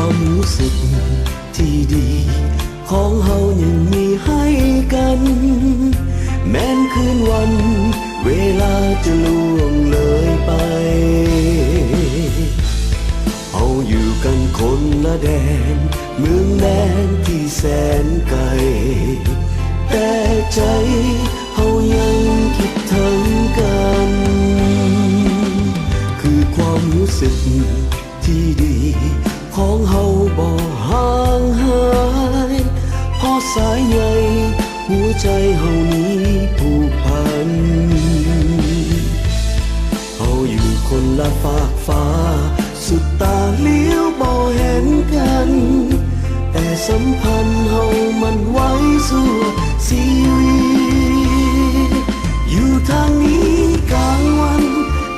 ความรู้สึกที่ดีของเฮายังมีให้กันแม้นคืนวันเวลาจะล่วงเลยไปเอาอยู่กันคนละแดนเมืองแดนที่แสนไกลแต่ใจเฮายังคิดถึงกันคือความรู้สึกที่ดีของเฮาบ่ห่างหายเพราะสายใยหัวใจเฮานี้ผูกพันเฮาอยู่คนละฝากฟ้าสุดตาเลี้ยวบ่เห็นกันแต่สัมพันธ์เฮามันไว้สู่ชีวิตอยู่ทางนี้กลางวัน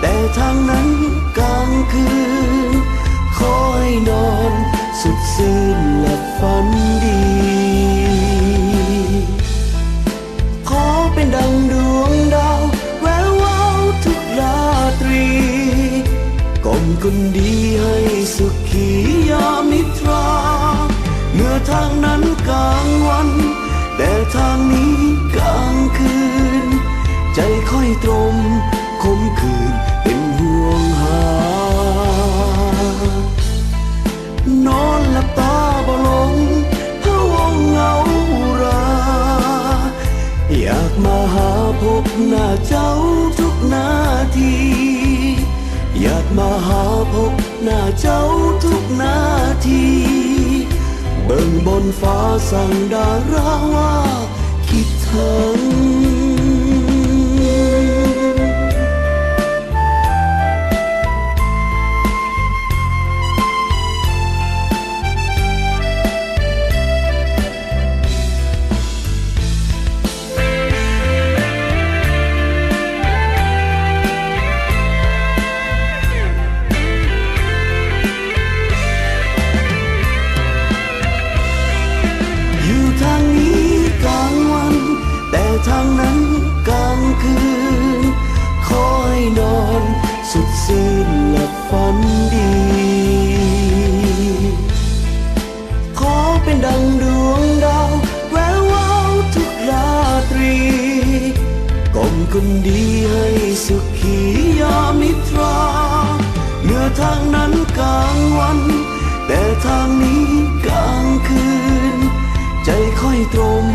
แต่ทางนั้นกลางคืนคอยนอนสุดซื่นและฝันดีขอเป็นดังดวงดาวแวววาวทุกราตรีกลมคนดีให้สุขียามนิทราเมื่อทางนั้นกลางวันแต่ทางนี้กลางคืนใจค่อยตรมคมคืนเป็นห่วงหานอนหลับตาบ่ลงเพราะวงเหงาราอยากมาหาพบหน้าเจ้าทุกนาทีอยากมาหาพบหน้าเจ้าทุกนาทีเบิ่งบนฟ้าสั่งดาราว่าคิดถึงทางนั้นกลางคืนคอยนอนสุดซื่นและฝันดีขอเป็นดังดวงดาวแวววาวทุกราตรีกลมคนดีให้สุขียามนิทราเมื่อทางนั้นกลางวันแต่ทางนี้กลางคืนใจค่อยตรม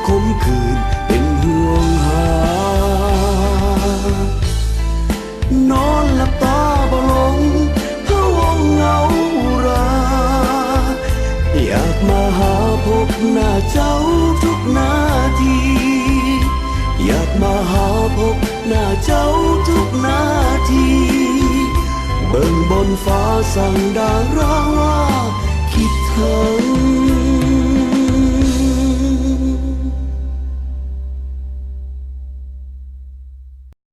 คมคืนห่วงหานอนหลับตาบ่ลงเพราะวงเหงาราอยากมาหาพบหน้าเจ้าทุกนาทีอยากมาหาพบหน้าเจ้าทุกนาทีเบิ่งบนฟ้าสั่งดาราว่าคิดถึง